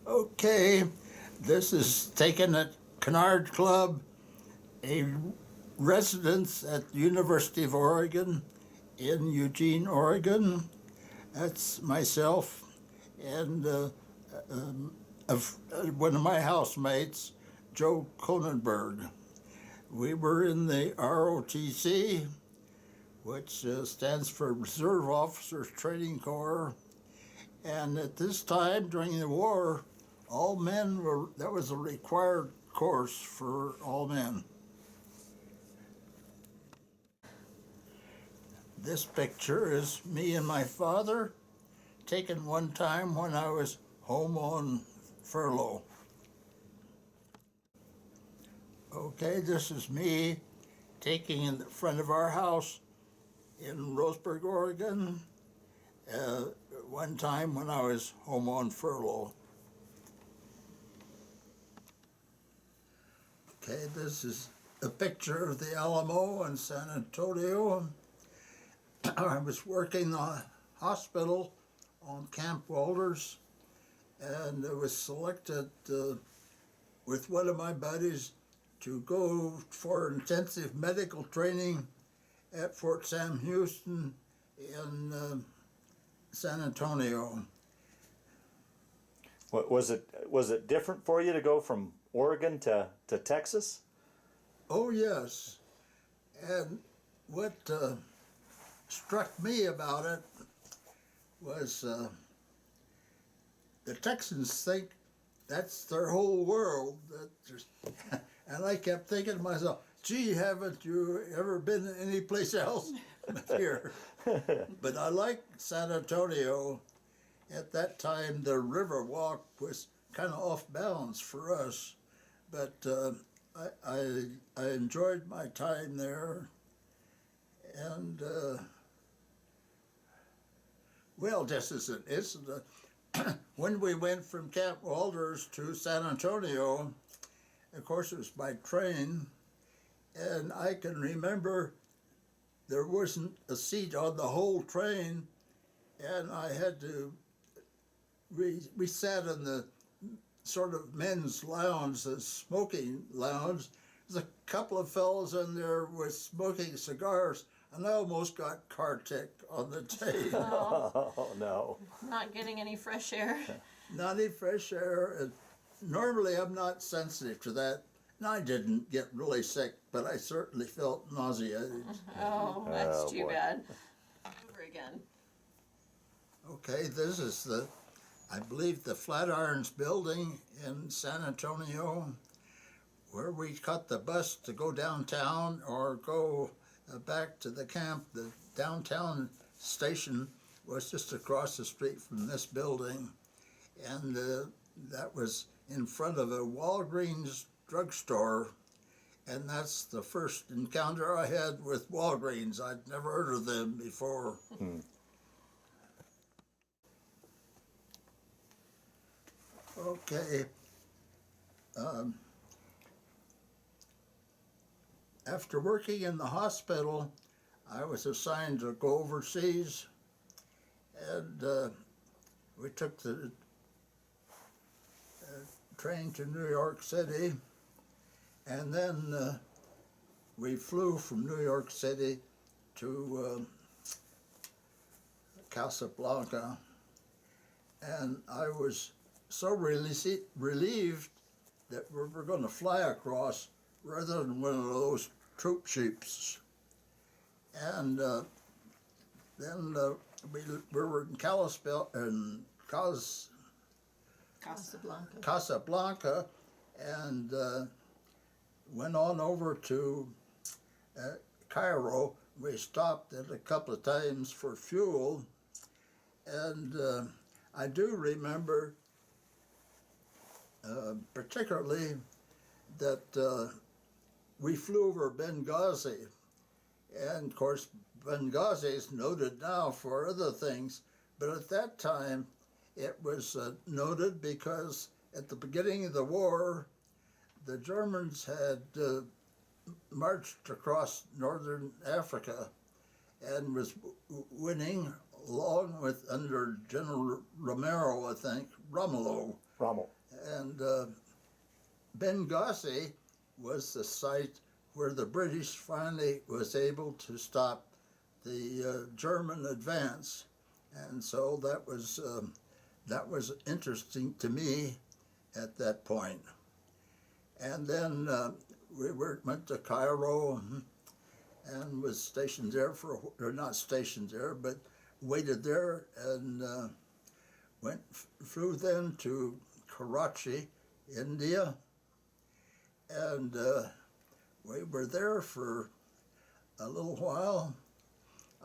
Okay, this is taken at Kennard Club, a residence at the University of Oregon in Eugene, Oregon. That's myself and one of my housemates, Joe Conenberg. We were in the ROTC, which stands for Reserve Officers Training Corps. And at this time, during the war, that was a required course for all men. This picture is me and my father, taken one time when I was home on furlough. Okay, this is me taking in the front of our house in Roseburg, Oregon, one time when I was home on furlough. Okay, this is a picture of the Alamo in San Antonio. I was working in the hospital on Camp Walters, and I was selected with one of my buddies to go for intensive medical training at Fort Sam Houston in San Antonio. Was it different for you to go from Oregon to Texas? Oh yes, and what struck me about it was the Texans think that's their whole world. And I kept thinking to myself, gee, haven't you ever been any place else but here? But I liked San Antonio. At that time, the river walk was kind of off balance for us, but I enjoyed my time there. And well, just as an incident, when we went from Camp Walters to San Antonio, of course it was by train, and I can remember there wasn't a seat on the whole train, and I had to, we sat in the sort of men's lounge, the smoking lounge. There's a couple of fellows in there with smoking cigars, and I almost got car sick on the train. Oh, no. Not getting any fresh air. Not any fresh air. And normally I'm not sensitive to that. And I didn't get really sick, but I certainly felt nauseated. Oh, that's too boy. bad. Over again. Okay, this is I believe the Flatirons building in San Antonio, where we caught the bus to go downtown or go back to the camp. The downtown station was just across the street from this building, and that was in front of a Walgreens drugstore, and that's the first encounter I had with Walgreens. I'd never heard of them before. Okay. After working in the hospital, I was assigned to go overseas, and we took the train to New York City, and then we flew from New York City to Casablanca, and I was so relieved that we were going to fly across rather than one of those troop ships. And then we were in Casablanca, and went on over to Cairo. We stopped at a couple of times for fuel, and I do remember particularly that we flew over Benghazi, and of course Benghazi is noted now for other things, but at that time it was noted because at the beginning of the war the Germans had marched across northern Africa and was winning along with under General Romero, I think, Romulo. Rommel. And Benghazi was the site where the British finally was able to stop the German advance, and so that was interesting to me at that point. And then we went to Cairo and was stationed there or not stationed there, but waited there and flew then to Karachi, India, and we were there for a little while.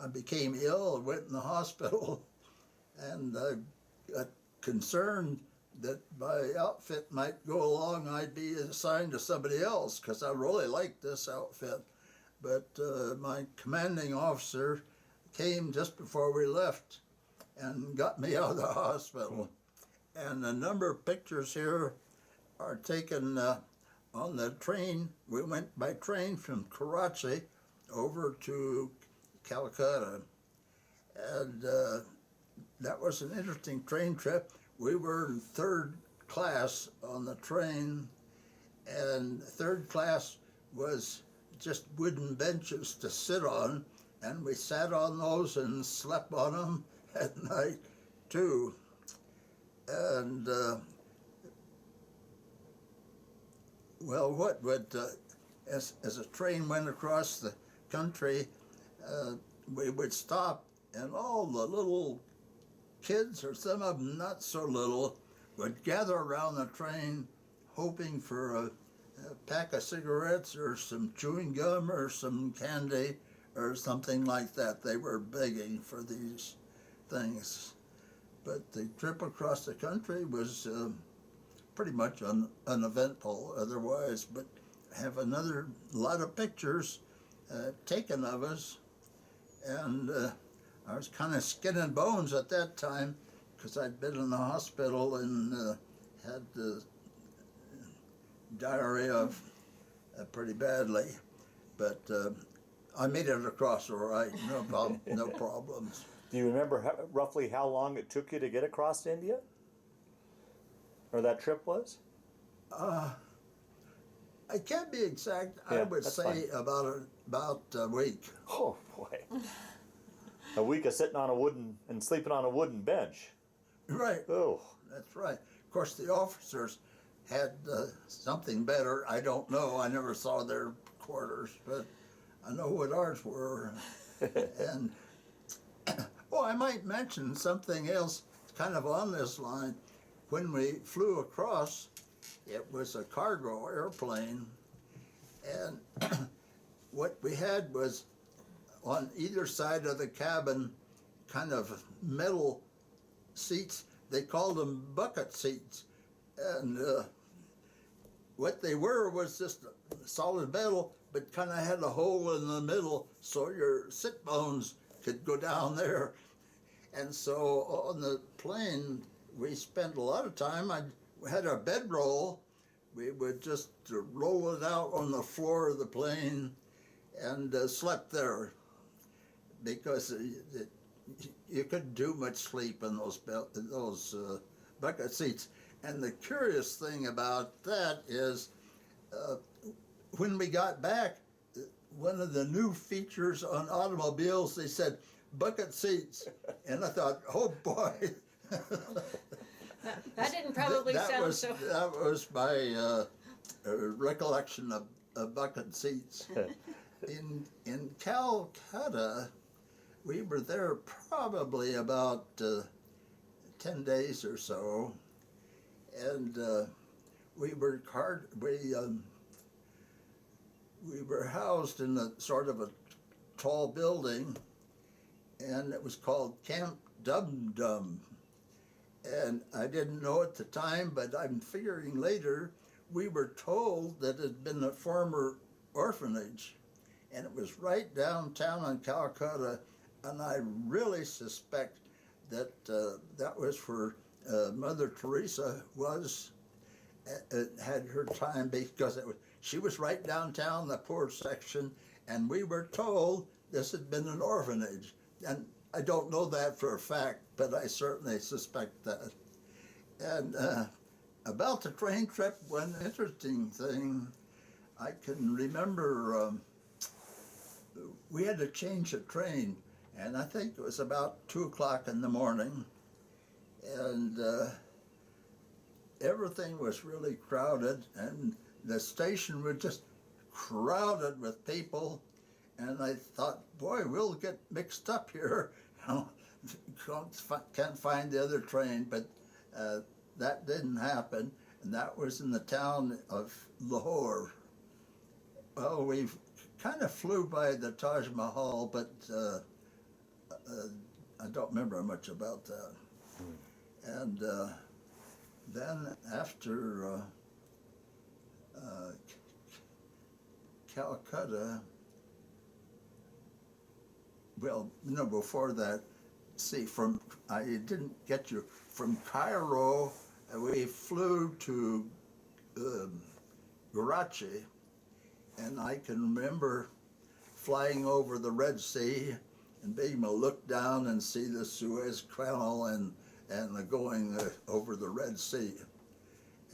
I became ill and went in the hospital, and I got concerned that my outfit might go along. I'd be assigned to somebody else because I really liked this outfit. But my commanding officer came just before we left and got me out of the hospital. And a number of pictures here are taken on the train. We went by train from Karachi over to Calcutta. And that was an interesting train trip. We were in third class on the train, and third class was just wooden benches to sit on, and we sat on those and slept on them at night too. And well, what would as a train went across the country, we would stop, and all the little kids, or some of them not so little, would gather around the train hoping for a pack of cigarettes or some chewing gum or some candy or something like that. They were begging for these things. But the trip across the country was pretty much uneventful otherwise, but have another lot of pictures taken of us. And I was kind of skin and bones at that time because I'd been in the hospital and had diarrhea pretty badly. But I made it across all right, no problems. Do you remember roughly how long it took you to get across India? Or that trip was? I can't be exact. Yeah, I would that's say fine. about a week. Oh boy. A week of sitting on a wooden and sleeping on a wooden bench. Right. Oh. That's right. Of course, the officers had something better. I don't know. I never saw their quarters, but I know what ours were. And oh, I might mention something else kind of on this line. When we flew across, it was a cargo airplane, and what we had was on either side of the cabin kind of metal seats. They called them bucket seats, and what they were was just solid metal, but kind of had a hole in the middle so your sit bones could go down there. And so on the plane, we spent a lot of time. We had our bedroll. We would just roll it out on the floor of the plane and slept there because you couldn't do much sleep in those bucket seats. And the curious thing about that is when we got back, one of the new features on automobiles, they said bucket seats. And I thought, oh boy. That didn't probably sound so. That was my recollection of bucket seats. In Calcutta, we were there probably about 10 days or so, and we were housed in a sort of a tall building, and it was called Camp Dum Dum. And I didn't know at the time, but I'm figuring later, we were told that it had been a former orphanage, and it was right downtown in Calcutta, and I really suspect that that was where Mother Teresa had her time, because she was right downtown, the poor section, and we were told this had been an orphanage. And I don't know that for a fact, but I certainly suspect that. And about the train trip, one interesting thing I can remember, we had to change a train, and I think it was about 2 o'clock in the morning, and everything was really crowded, and the station was just crowded with people, and I thought, boy, we'll get mixed up here. Can't find the other train, but that didn't happen, and that was in the town of Lahore. Well, we kind of flew by the Taj Mahal, but I don't remember much about that. And then after Calcutta, well, no, before that, see, I didn't get you, from Cairo, we flew to Karachi, and I can remember flying over the Red Sea and being able to look down and see the Suez Canal and going over the Red Sea.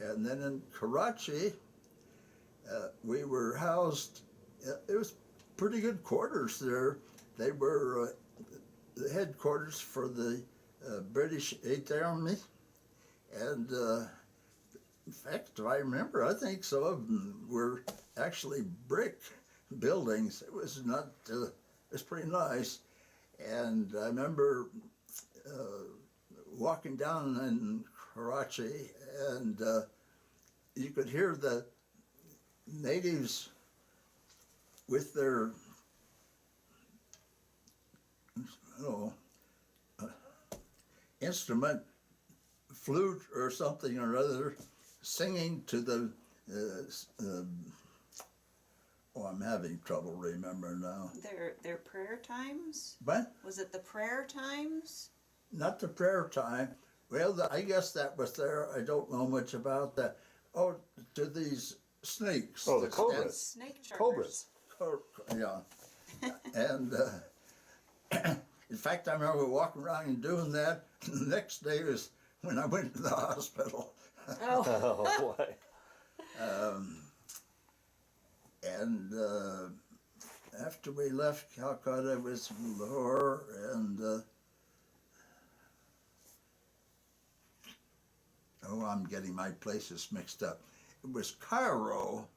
And then in Karachi, we were housed, it was pretty good quarters there. They were the headquarters for the British Eighth Army. And in fact, if I remember, I think some of them were actually brick buildings. It was not, it was pretty nice. And I remember walking down in Karachi, and you could hear the natives with their, instrument, flute or something or other, singing to the, I'm having trouble remembering now. Their prayer times? What? Was it the prayer times? Not the prayer time. Well, I guess that was there. I don't know much about that. Oh, to these snakes. Oh, the cobras. Snake charmers. Cobras. Yeah. And in fact, I remember walking around and doing that. The next day was when I went to the hospital. Oh, Oh boy. And after we left Calcutta, it was Lahore, and I'm getting my places mixed up. It was Cairo,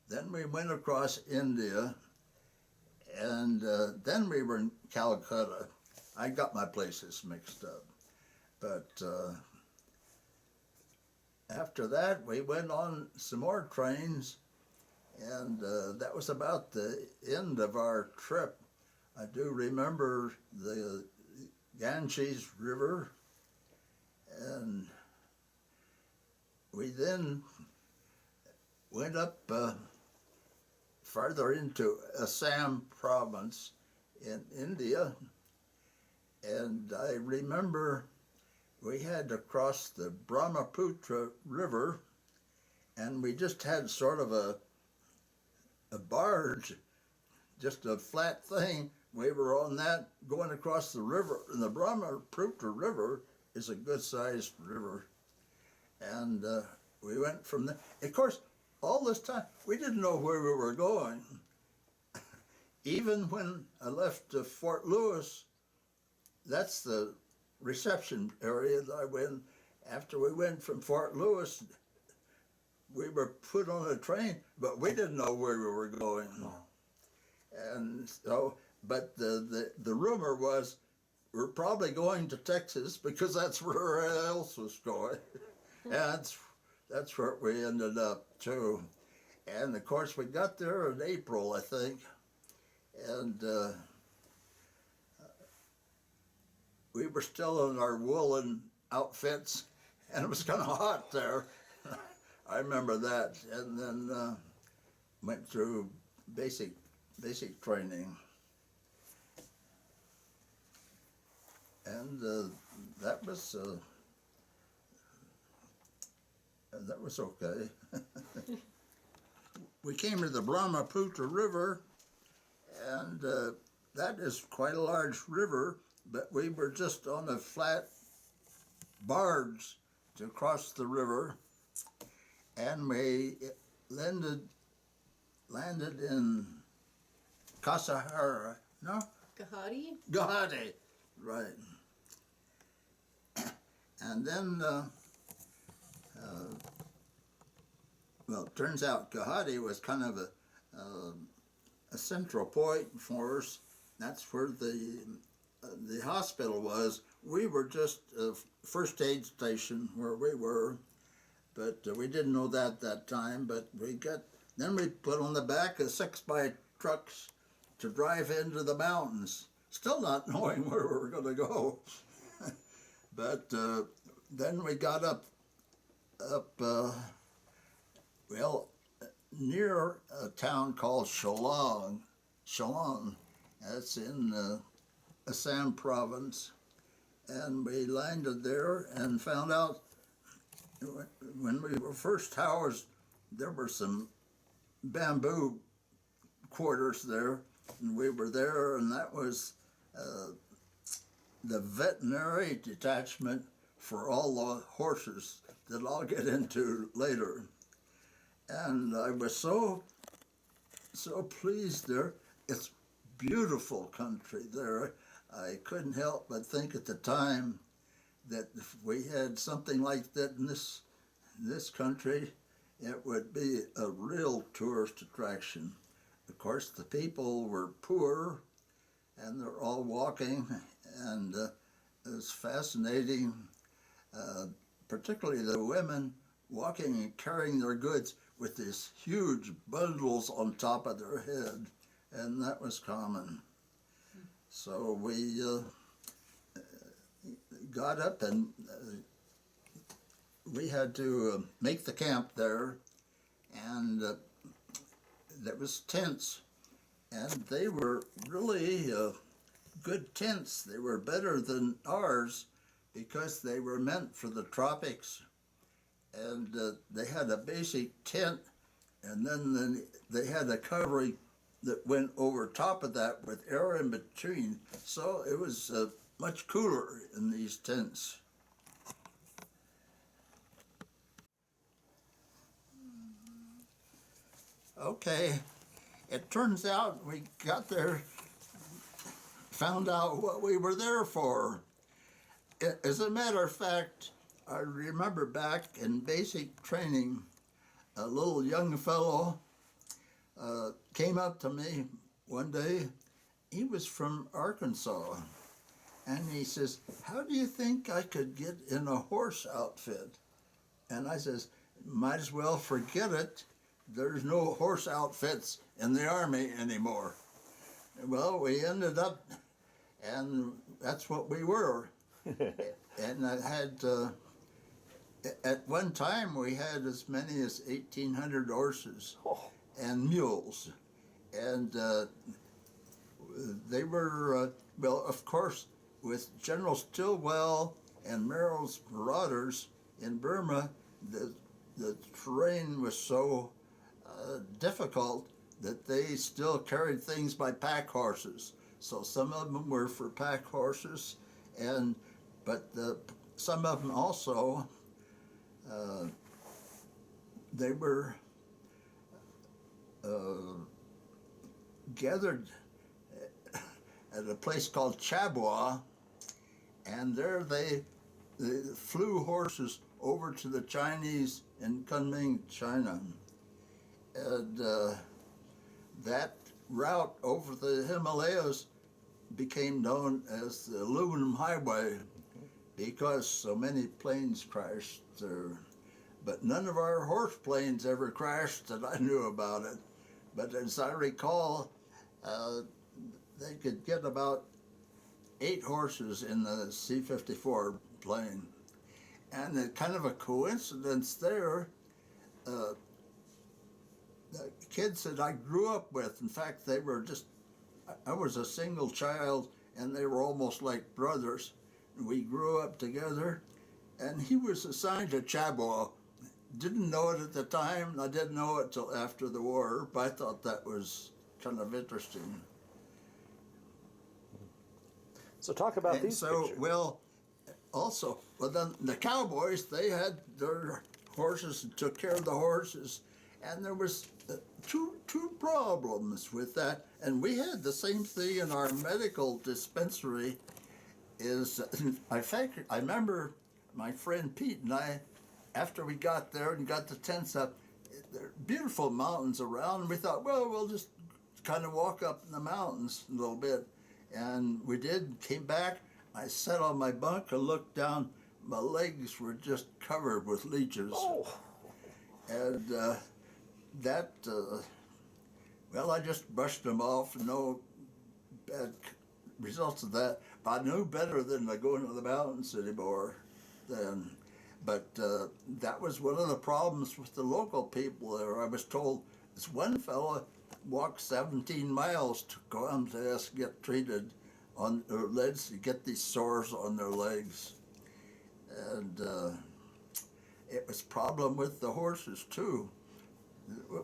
then we went across India, and then we were in Calcutta. I got my places mixed up. But after that, we went on some more trains, and that was about the end of our trip. I do remember the Ganges River, and we then went up farther into Assam province in India, and I remember we had to cross the Brahmaputra River, and we just had sort of a barge, just a flat thing. We were on that going across the river, and the Brahmaputra River is a good-sized river. And we went from there. Of course, all this time, we didn't know where we were going. Even when I left Fort Lewis, that's the reception area that I went. After we went from Fort Lewis, we were put on a train, but we didn't know where we were going. And so, but the rumor was we're probably going to Texas because that's where else was going. And that's where we ended up too. And of course we got there in April, I think, and we were still in our woolen outfits, and it was kind of hot there. I remember that, and then went through basic training, and that was okay. We came to the Brahmaputra River, and that is quite a large river, but we were just on a flat barge to cross the river, and we landed in Kasahara, no? Gahati? Guwahati, right. And then, well, it turns out Guwahati was kind of a central point for us. That's where the hospital was. We were just a first aid station where we were, but we didn't know that time. But then we put on the back of 6x trucks to drive into the mountains, still not knowing where we were going to go. But then we got up near a town called Shillong. That's in Assam province. And we landed there and found out when we were first housed, there were some bamboo quarters there, and we were there, and that was the veterinary detachment for all the horses that I'll get into later. And I was so pleased there. It's beautiful country there. I couldn't help but think at the time that if we had something like that in this country, it would be a real tourist attraction. Of course, the people were poor, and they're all walking, and it was fascinating, particularly the women walking and carrying their goods with these huge bundles on top of their head, and that was common. So we got up, and we had to make the camp there, and there was tents, and they were really good tents. They were better than ours because they were meant for the tropics, and they had a basic tent, and then they had a covering that went over top of that with air in between, so it was much cooler in these tents. Okay, it turns out we got there, found out what we were there for. As a matter of fact, I remember back in basic training, a little young fellow came up to me one day. He was from Arkansas, and he says, "How do you think I could get in a horse outfit?" And I says, "Might as well forget it. There's no horse outfits in the Army anymore." Well, we ended up, and that's what we were. And I had, at one time, we had as many as 1,800 horses and mules. And they were, well, of course, with General Stilwell and Merrill's marauders in Burma, the terrain was so difficult that they still carried things by pack horses. So some of them were for pack horses, but some of them also, they were gathered at a place called Chabwa, and there they flew horses over to the Chinese in Kunming, China. And that route over the Himalayas became known as the Aluminum Highway because so many planes crashed there. But none of our horse planes ever crashed that I knew about it. But as I recall, they could get about 8 horses in the C-54 plane. And kind of a coincidence there, the kids that I grew up with, in fact, they were I was a single child, and they were almost like brothers. We grew up together, and he was assigned to Chabwa. Didn't know it at the time. I didn't know it till after the war, but I thought that was kind of interesting. So talk about And these so, pictures. well, also, well, then the cowboys, they had their horses and took care of the horses, and there was two problems with that, and we had the same thing in our medical dispensary. Is in fact, I remember my friend Pete and I, after we got there and got the tents up, there are beautiful mountains around, and we thought, well, we'll just kind of walk up in the mountains a little bit. And we did, came back, I sat on my bunk and looked down, my legs were just covered with leeches. Oh, And well, I just brushed them off, no bad results of that. But I knew better than to go into the mountains anymore then. But that was one of the problems with the local people there. I was told this one fellow walked 17 miles to come to us get treated on their legs, to get these sores on their legs. And it was a problem with the horses too.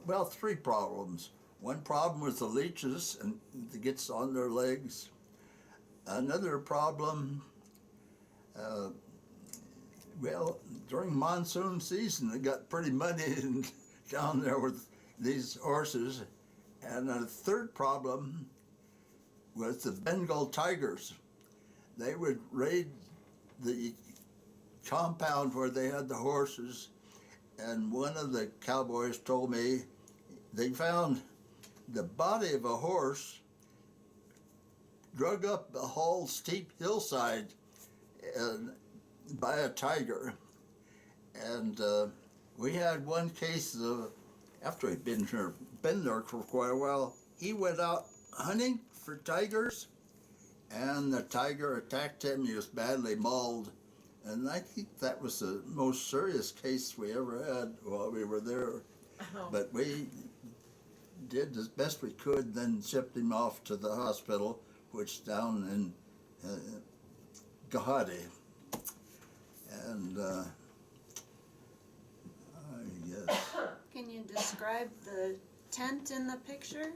Well, three problems. One problem was the leeches and it gets on their legs. Another problem, well, during monsoon season, it got pretty muddy and down there with these horses. And a third problem was the Bengal tigers. They would raid the compound where they had the horses, and one of the cowboys told me they found the body of a horse drug up a whole steep hillside by a tiger. And we had one case of, after he'd been there for quite a while, he went out hunting for tigers, and the tiger attacked him. He was badly mauled, and I think that was the most serious case we ever had while we were there. Oh. But we did as best we could, then shipped him off to the hospital, which down in Guwahati. And yes. Can you describe the tent in the picture?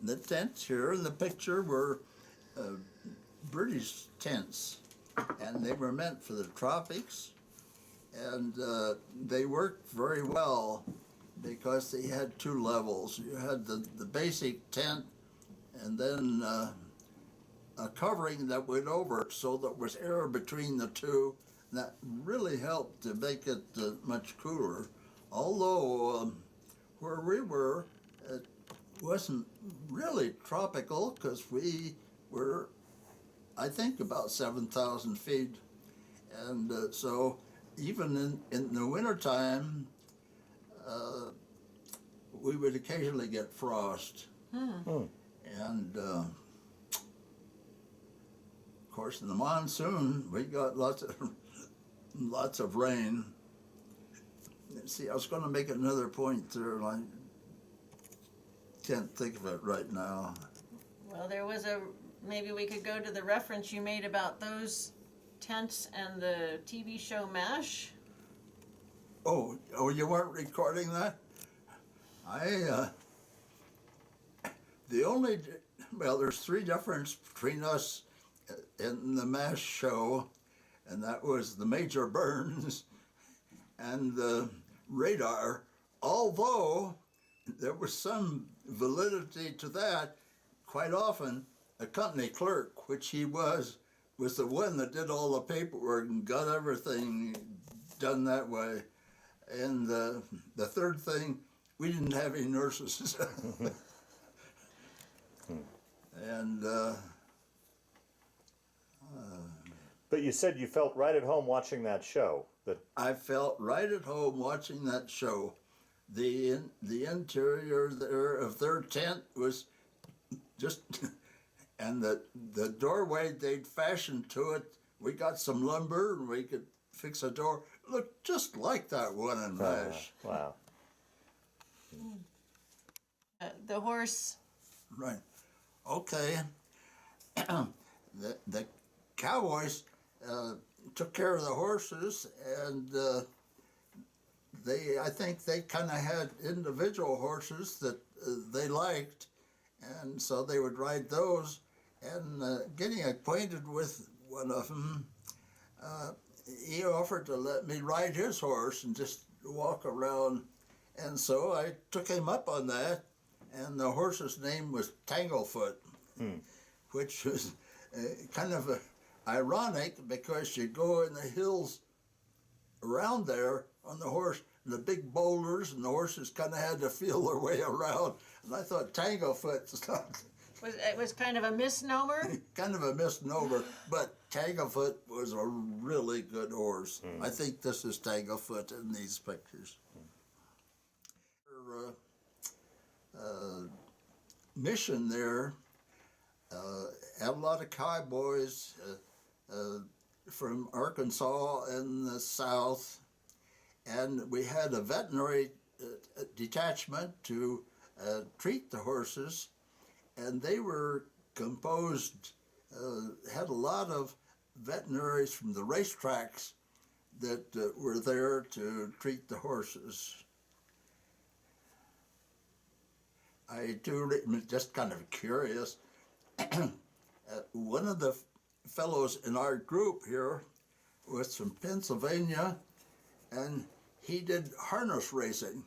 The tents here in the picture were British tents, and they were meant for the tropics, and they worked very well because they had two levels. You had the basic tent, and then a covering that went over it so there was air between the two. That really helped to make it much cooler. Although where we were, it wasn't really tropical because we were, I think, about 7,000 feet. And so even in the wintertime, we would occasionally get frost. And of course, in the monsoon, we got lots of rain. See, I was going to make another point there, and I can't think of it right now. Well, there was maybe we could go to the reference you made about those tents and the TV show MASH. Oh, you weren't recording that? There's three differences between us in the MASH show, and that was the major burns and the radar. Although there was some validity to that, quite often a company clerk, which he was the one that did all the paperwork and got everything done that way. And the third thing, we didn't have any nurses. And but you said you felt right at home watching that show. I felt right at home watching that show. The interior there of their tent was just, and the doorway they'd fashioned to it, we got some lumber and we could fix a door. Looked just like that one in MASH. Wow. The horse. Right. Okay. The cowboys took care of the horses, and I think they kind of had individual horses that they liked, and so they would ride those. And getting acquainted with one of them, he offered to let me ride his horse and just walk around. And so I took him up on that, and the horse's name was Tanglefoot, which was kind of ironic because you go in the hills around there on the horse, the big boulders, and the horses kind of had to feel their way around. And I thought Tanglefoot's not It was kind of a misnomer? kind of a misnomer, but Tanglefoot was a really good horse. I think this is Tanglefoot in these pictures. Mission there had a lot of cowboys from Arkansas and the South, and we had a veterinary detachment to treat the horses, and they were composed, had a lot of veterinaries from the racetracks that were there to treat the horses. I do, just kind of curious, one of the fellows in our group here was from Pennsylvania, and he did harness racing.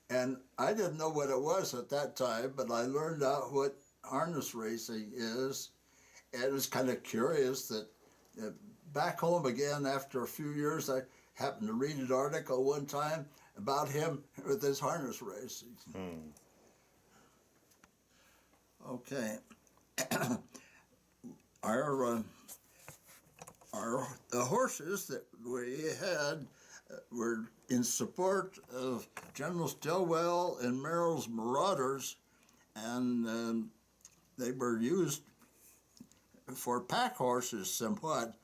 And I didn't know what it was at that time, but I learned out what harness racing is. And it was kind of curious that back home again after a few years, I happened to read an article one time about him with his harness racing. Okay. The horses that we had were in support of General Stilwell and Merrill's Marauders, and they were used for pack horses somewhat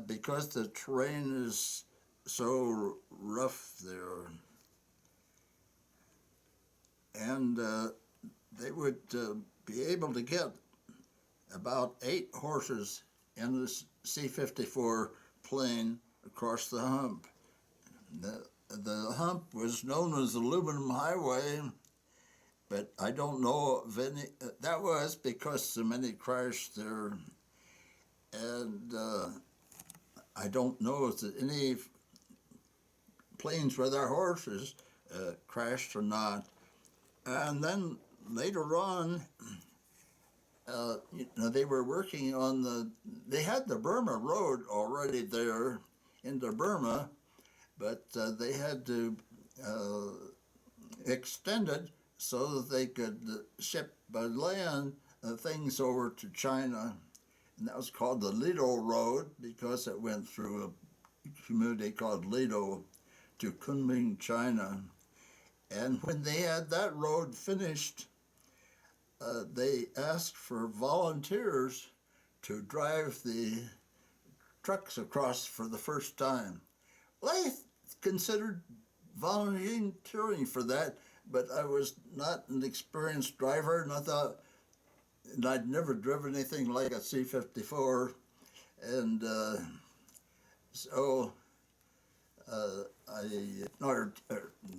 because the terrain is so rough there. And they would be able to get about 8 horses in the C-54 plane across the hump. The hump was known as the Aluminum Highway, but I don't know of any. That was because so many crashed there, and I don't know if any planes with our horses crashed or not. And then later on, they were working on they had the Burma Road already there into Burma, but they had to extend it so that they could ship by land things over to China. And that was called the Lido Road because it went through a community called Lido to Kunming, China. And when they had that road finished, they asked for volunteers to drive the trucks across for the first time. Well, I considered volunteering for that, but I was not an experienced driver, and I thought, and I'd never driven anything like a C-54, and so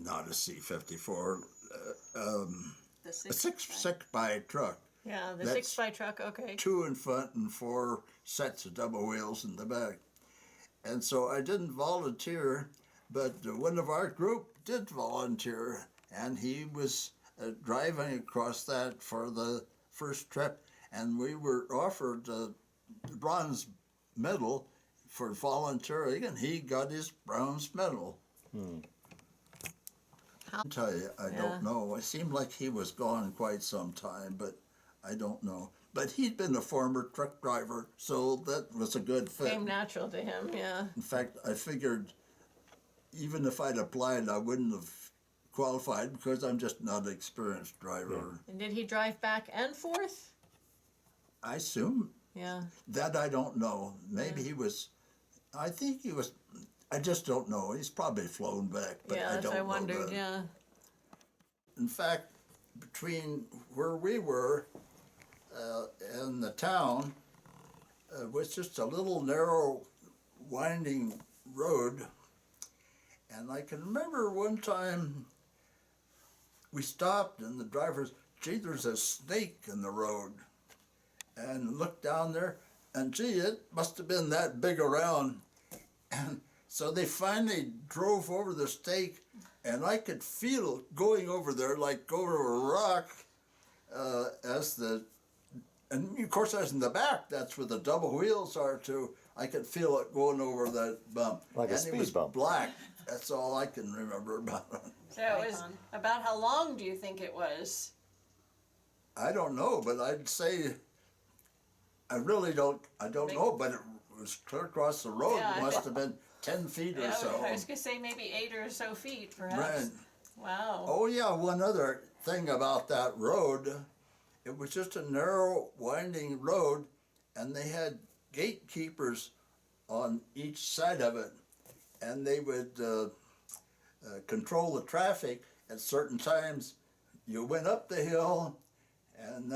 not a C-54, The a six by truck. Yeah, the That's 6x truck, okay. 2 in front and 4 sets of double wheels in the back. And so I didn't volunteer, but one of our group did volunteer, and he was driving across that for the first trip, and we were offered the bronze medal for volunteering, and he got his bronze medal. I'll tell you, I don't know. It seemed like he was gone quite some time, but I don't know. But he'd been a former truck driver, so that was a good fit. Came natural to him, yeah. In fact, I figured even if I'd applied, I wouldn't have qualified because I'm just not an experienced driver. And did he drive back and forth? I assume. Yeah. That I don't know. Maybe he was, I think he was, I just don't know. He's probably flown back, but Yeah, I that's don't what I know wondered, that. yeah. In fact, between where we were and the town was just a little narrow, winding road. And I can remember one time we stopped and the driver said, "Gee, there's a snake in the road." and looked down there, and gee, it must have been that big around. And so they finally drove over the stake, and I could feel it going over there like over a rock and of course I was in the back, that's where the double wheels are too. I could feel it going over that bump. Like a and speed it was bump. Black. That's all I can remember about it. So it was about how long do you think it was? I don't know, but I'd say I don't know, but it was clear across the road. Yeah, It must have been 10 feet or Yeah, so. I was gonna say maybe 8 or so feet, perhaps. Right. Wow. Oh yeah, one other thing about that road, it was just a narrow, winding road, and they had gatekeepers on each side of it, and they would control the traffic at certain times. You went up the hill, and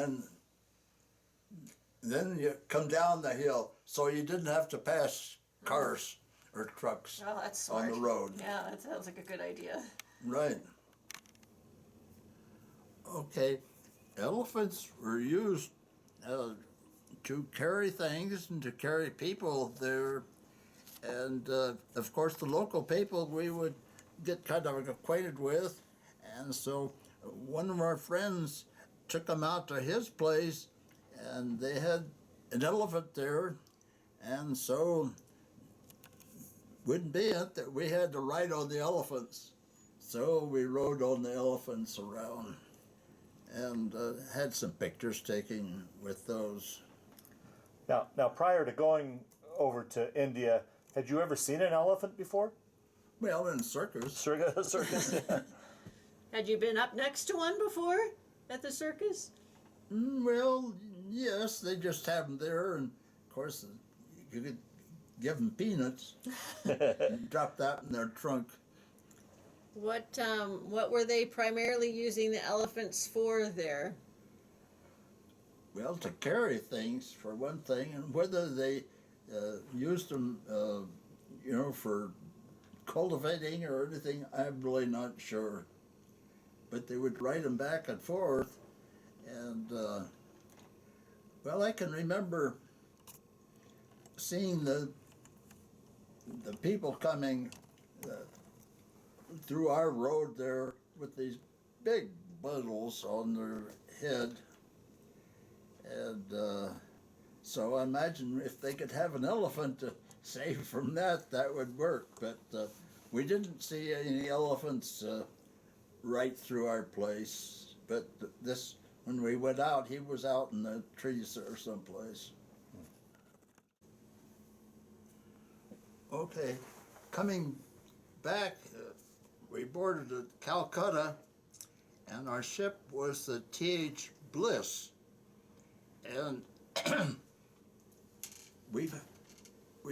then you come down the hill, so you didn't have to pass cars or trucks Well, that's on smart. the road. Yeah, that sounds like a good idea. Right. Okay, elephants were used to carry things and to carry people there, and of course the local people we would get kind of acquainted with, and so one of our friends took them out to his place, and they had an elephant there, and so wouldn't be it that we had to ride on the elephants. So we rode on the elephants around and had some pictures taken with those. Now, prior to going over to India, had you ever seen an elephant before? Well, in circus. Circus? Yeah. Had you been up next to one before at the circus? Well, yes, they just have them there, and of course you could give them peanuts and drop that in their trunk. What were they primarily using the elephants for there? Well, to carry things for one thing, and whether they used them, for cultivating or anything, I'm really not sure. But they would ride them back and forth, and well, I can remember seeing the people coming through our road there with these big bundles on their head. And so I imagine if they could have an elephant to save from that, that would work. But we didn't see any elephants right through our place. But this, when we went out, he was out in the trees there someplace. Okay, coming back, we boarded at Calcutta, and our ship was the T.H. Bliss. And we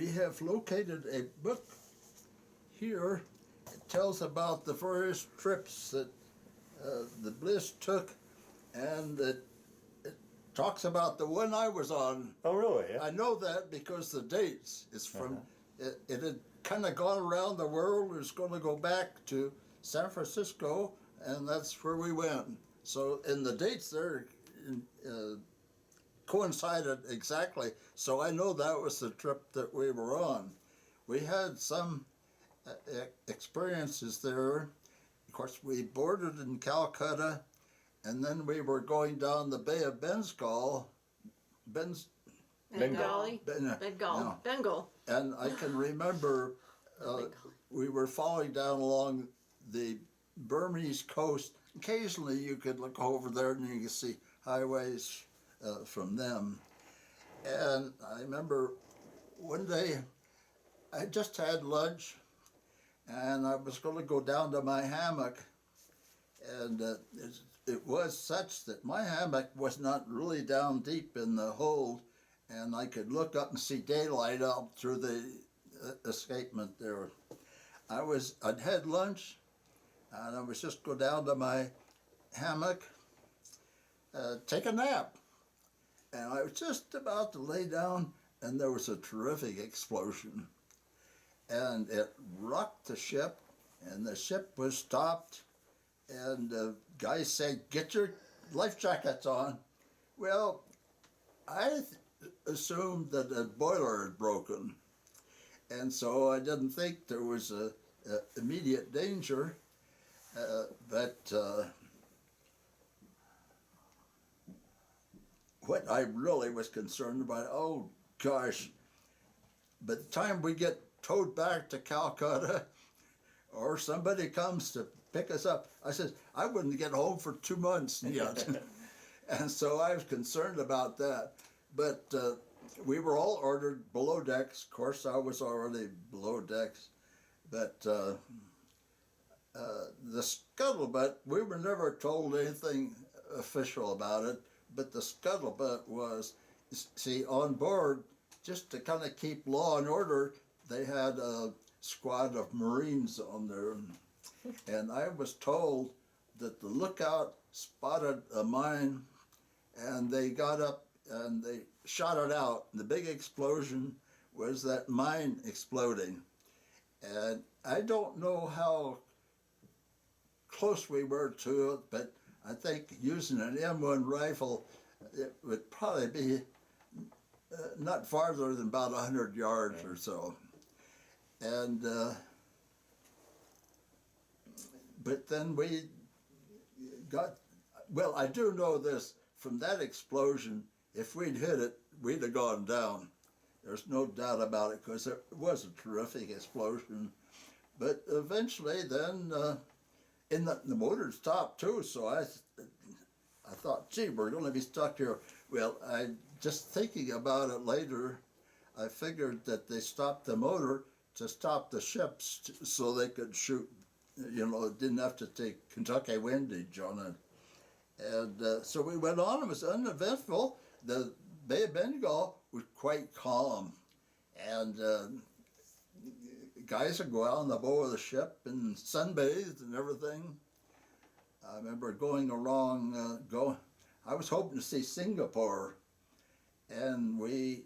have located a book here. It tells about the various trips that the Bliss took, and it talks about the one I was on. Oh, really? Yeah. I know that because the dates is from, it had kind of gone around the world. It was going to go back to San Francisco, and that's where we went. So, in the dates there coincided exactly. So I know that was the trip that we were on. We had some experiences there. Of course, we boarded in Calcutta, and then we were going down the Bay of Bengal. Bengali? Yeah. Bengal. And I can remember we were following down along the Burmese coast. Occasionally you could look over there and you could see highways from them. And I remember one day I just had lunch and I was going to go down to my hammock, and it was such that my hammock was not really down deep in the hold, and I could look up and see daylight out through the escapement there. I'd had lunch, and I was just go down to my hammock, take a nap. And I was just about to lay down, and there was a terrific explosion. And it rocked the ship, and the ship was stopped, and the guy said, "Get your life jackets on." Well, assumed that the boiler had broken, and so I didn't think there was a immediate danger. But what I really was concerned about, oh gosh, by the time we get towed back to Calcutta, or somebody comes to pick us up, I said, I wouldn't get home for 2 months yet. And so I was concerned about that. But we were all ordered below decks. Of course, I was already below decks. But the scuttlebutt, we were never told anything official about it, but the scuttlebutt was, see, on board, just to kind of keep law and order, they had a squad of Marines on there. And I was told that the lookout spotted a mine, and they got up and they shot it out. The big explosion was that mine exploding. And I don't know how close we were to it, but I think using an M1 rifle, it would probably be not farther than about 100 yards or so. And but then we got, well, I do know this, from that explosion, if we'd hit it, we'd have gone down. There's no doubt about it, because it was a terrific explosion. But eventually then, the motor stopped too, so I thought, gee, we're going to be stuck here. Well, just thinking about it later, I figured that they stopped the motor to stop the ships so they could shoot. You know, it didn't have to take Kentucky windage on it. And so we went on. It was uneventful. The Bay of Bengal was quite calm. And guys would go out on the bow of the ship and sunbathe and everything. I remember going along, I was hoping to see Singapore. And we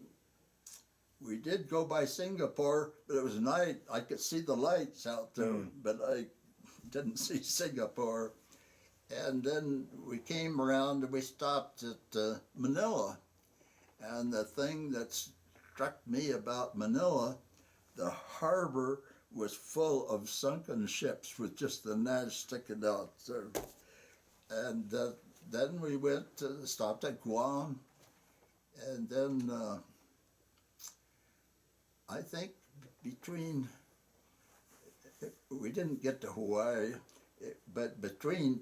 did go by Singapore, but it was night. I could see the lights out there, but I didn't see Singapore. And then we came around and we stopped at Manila. And the thing that struck me about Manila, the harbor was full of sunken ships with just the knives sticking out there. And then we stopped at Guam. And then I think we didn't get to Hawaii, but between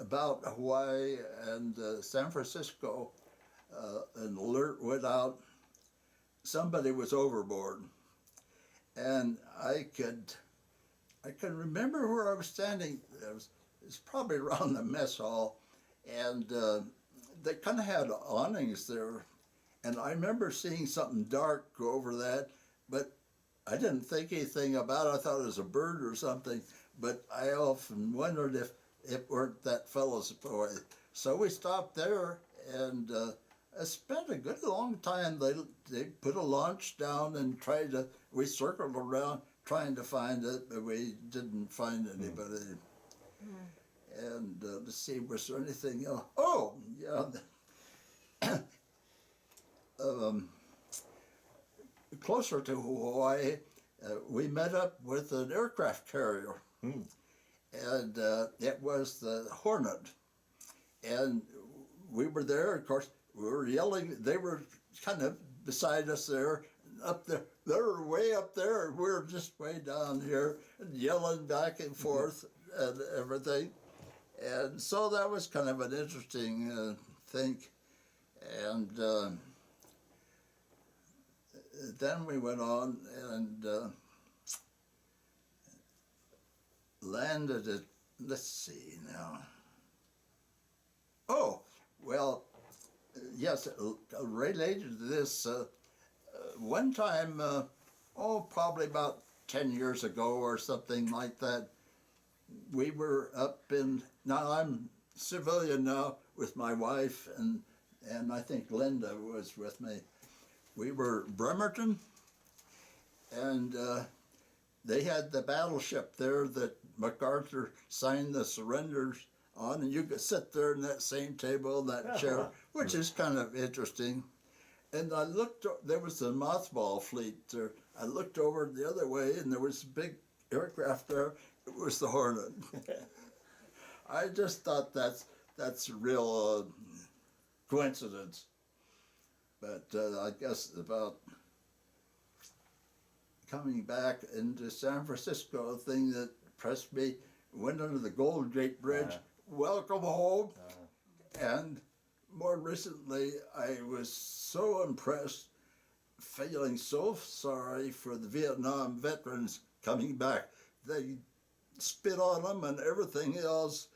about Hawaii and San Francisco, an alert went out, somebody was overboard. And I can remember where I was standing. It was probably around the mess hall, and they kind of had awnings there. And I remember seeing something dark go over that, but I didn't think anything about it. I thought it was a bird or something, but I often wondered if it weren't that fellow's boy. So we stopped there, and I spent a good long time. They put a launch down and we circled around trying to find it, but we didn't find anybody. And let's see, was there anything else? Oh, yeah. Closer to Hawaii, we met up with an aircraft carrier, and it was the Hornet. And we were there, of course, we were yelling, they were kind of beside us there, up there, they were way up there, and we were just way down here, yelling back and forth and everything. And so that was kind of an interesting thing. And then we went on and landed at, let's see now. Oh, well, yes, related to this, one time, probably about 10 years ago or something like that, we were up in, now I'm civilian now with my wife, and I think Linda was with me. We were Bremerton, and they had the battleship there that MacArthur signed the surrenders on, and you could sit there in that same table, that chair, which is kind of interesting. And I looked, there was a mothball fleet there. I looked over the other way and there was a big aircraft there. It was the Hornet. I just thought that's a real coincidence. But I guess about coming back into San Francisco, the thing that impressed me, went under the Golden Gate Bridge, welcome home. And more recently, I was so impressed, feeling so sorry for the Vietnam veterans coming back. They spit on them and everything else,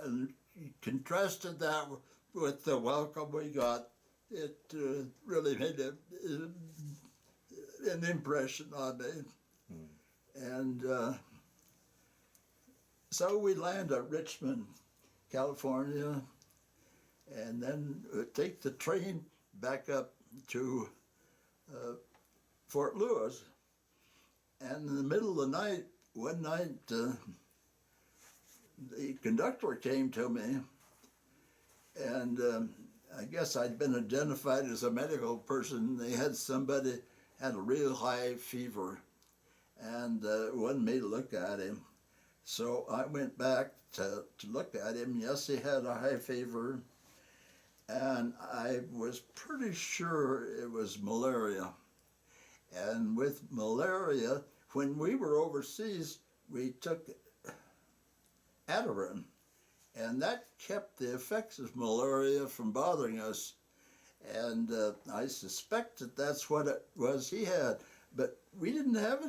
and contrasted that with the welcome we got. It really made an impression on me. And so we land at Richmond, California, and then take the train back up to Fort Lewis. And in the middle of the night, one night, the conductor came to me, and I guess I'd been identified as a medical person. They had somebody had a real high fever and wanted me to look at him. So I went back to look at him. Yes, he had a high fever, and I was pretty sure it was malaria. And with malaria, when we were overseas, we took Ativan, and that kept the effects of malaria from bothering us. And I suspect that that's what it was he had, but we didn't have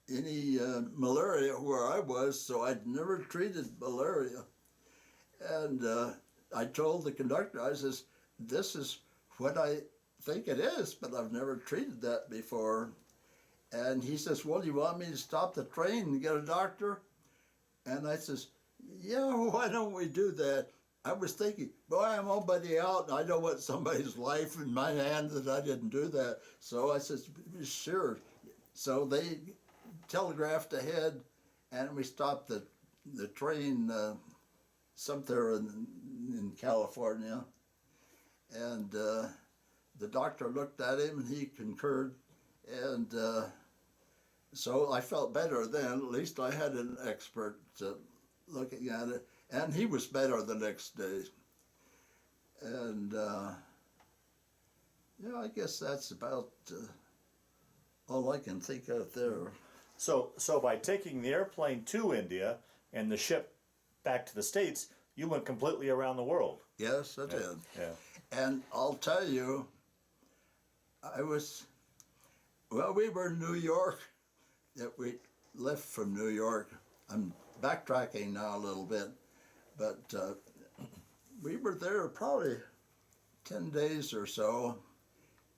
any malaria where I was, so I'd never treated malaria. And I told the conductor, I says, this is what I think it is, but I've never treated that before. And he says, well, you want me to stop the train and get a doctor? And I says, yeah, why don't we do that? I was thinking, boy, I'm already out, and I don't want somebody's life in my hand that I didn't do that. So I said, sure. So they telegraphed ahead, and we stopped the train somewhere in California. And the doctor looked at him, and he concurred. And so I felt better then. At least I had an expert looking at it. And he was better the next day. And yeah, I guess that's about all I can think of there. So by taking the airplane to India and the ship back to the States, you went completely around the world. Yes, I did. Yeah. And I'll tell you, we were in New York, that we left from New York. I'm backtracking now a little bit, but we were there probably 10 days or so,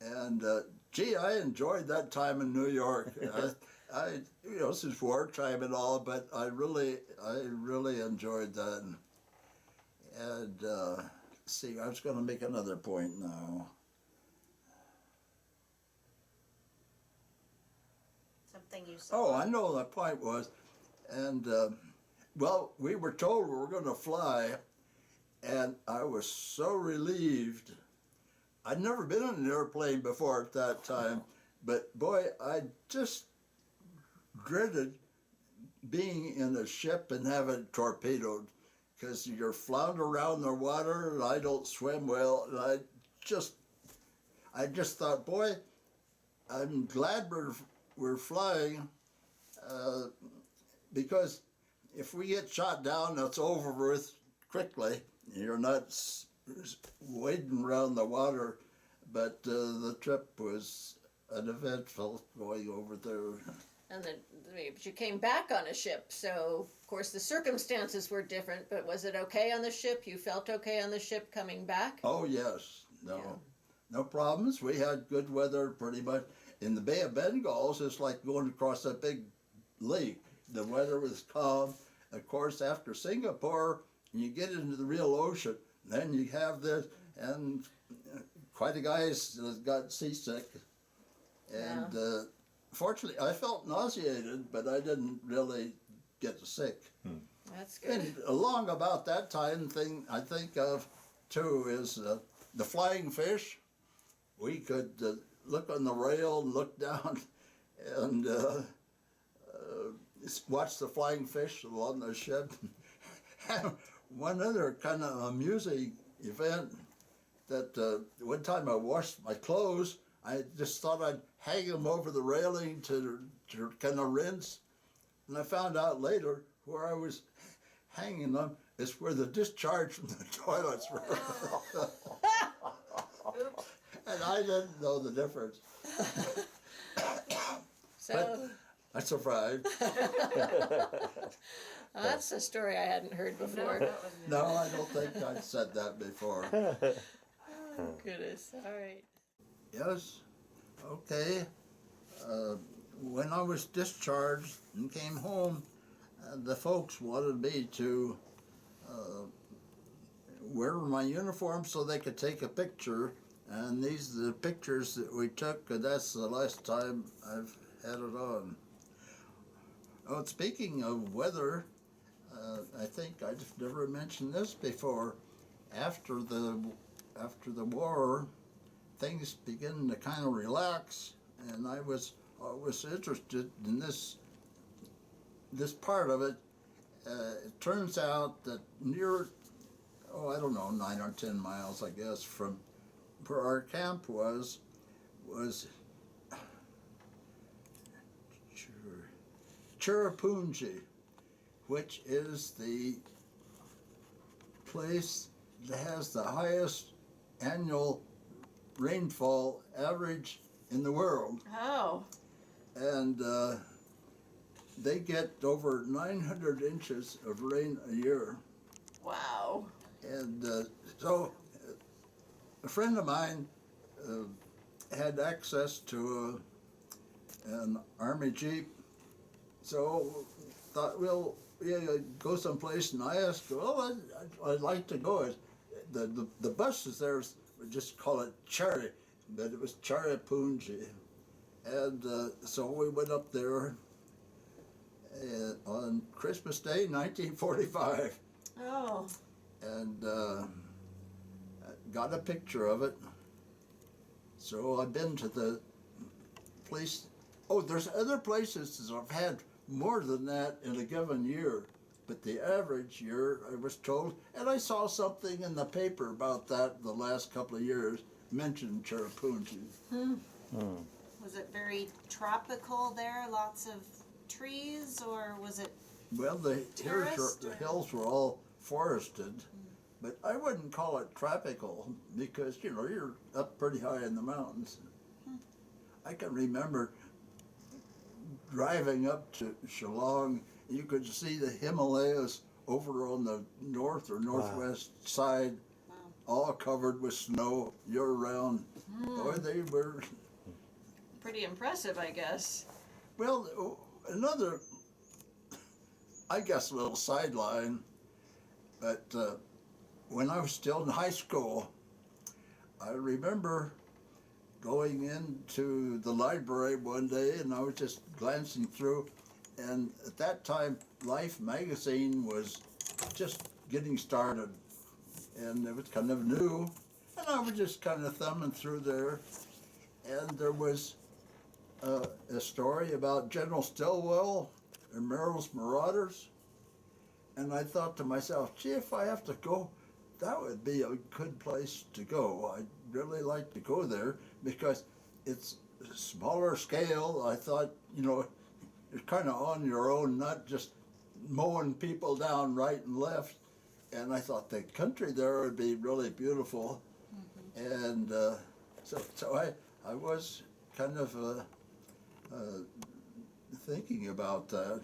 and gee, I enjoyed that time in New York. This is wartime and all, but I really enjoyed that. And see, I was going to make another point now. Something you saw. Oh, I know the point was, and well, we were told we were going to fly, and I was so relieved. I'd never been in an airplane before at that time, but boy, I just dreaded being in a ship and having it torpedoed, because you're floundering around the water, and I don't swim well, and I just thought, boy, I'm glad we're flying, because if we get shot down, it's over with quickly. You're not wading around the water, but the trip was uneventful going over there. And then but you came back on a ship, so of course the circumstances were different, but was it okay on the ship? You felt okay on the ship coming back? Oh, yes. No problems. We had good weather pretty much. In the Bay of Bengal, it's like going across a big lake. The weather was calm. Of course, after Singapore, you get into the real ocean. Then you have this, and quite a guys got seasick. And fortunately, I felt nauseated, but I didn't really get sick. That's good. And along about that time, thing I think of too is the flying fish. we could look on the rail and look down and watch the flying fish along the ship. One other kind of amusing event that one time I washed my clothes. I just thought I'd hang them over the railing to kind of rinse. And I found out later where I was hanging them is where the discharge from the toilets were. And I didn't know the difference. So But I survived. that's a story I hadn't heard before. No, I don't think I'd said that before. Oh, goodness. All right. Yes, okay. When I was discharged and came home, the folks wanted me to wear my uniform so they could take a picture. And these are the pictures that we took, and that's the last time I've had it on. Oh, speaking of weather, I think I've never mentioned this before. After the war, things began to kind of relax, and I was interested in this part of it. It turns out that near, I don't know, 9 or 10 miles, I guess, from where our camp was Chirapunji, which is the place that has the highest annual rainfall average in the world. Oh, And they get over 900 inches of rain a year. wow. And so a friend of mine had access to an Army Jeep, so thought, well, yeah, go someplace, and I asked, well, I'd like to go. The buses there, we just call it Chari, but it was Chirapunji. And so we went up there on Christmas Day, 1945, Oh, and got a picture of it. So I've been to the place. Oh, there's other places that I've had more than that in a given year, but the average year, I was told, and I saw something in the paper about that the last couple of years, mentioned Chirapunji. was it very tropical there? Lots of trees, or was it? Well, the Terraced, or- hills were all forested, but I wouldn't call it tropical because, you're up pretty high in the mountains. I can remember driving up to Shillong. You could see the Himalayas over on the north or northwest side, all covered with snow year-round. Boy, they were... Pretty impressive, I guess. Well, another, I guess, little sideline, but when I was still in high school, I remember going into the library one day, and I was just glancing through, and at that time, Life magazine was just getting started, and it was kind of new, and I was just kind of thumbing through there, and there was a story about General Stilwell and Merrill's Marauders, and I thought to myself, gee, if I have to go, that would be a good place to go. I'd really like to go there because it's a smaller scale. I thought, you're kind of on your own, not just mowing people down right and left. And I thought the country there would be really beautiful. And so I was kind of thinking about that.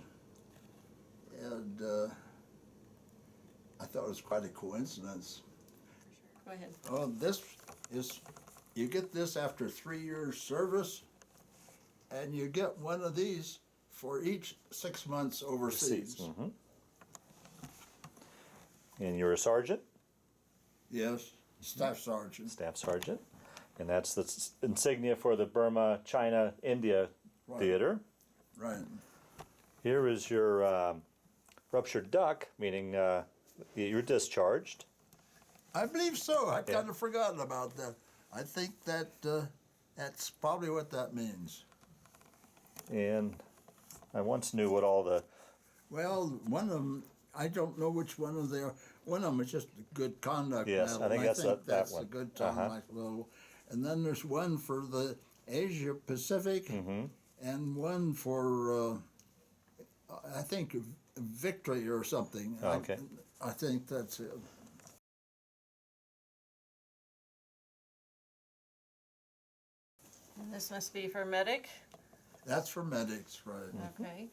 And I thought it was quite a coincidence. Go ahead. Oh, this is, you get this after 3 years service, and you get one of these for each 6 months overseas. Mm-hmm. And you're a sergeant? Yes, staff sergeant. Staff sergeant. And that's the insignia for the Burma, China-India Right. theater. Right. Here is your ruptured duck, meaning you're discharged. I believe so. I'd kind of forgotten about that. I think that that's probably what that means. And I once knew what all the Well, one of them, I don't know which one of they are. One of them is just a good conduct Yes, medal. I think that's that that's one. a good Tom Uh-huh. Medal. And then there's one for the Asia Pacific, and one for I think victory or something. Okay. I think that's it. And this must be for medic. That's for medics, right? Okay.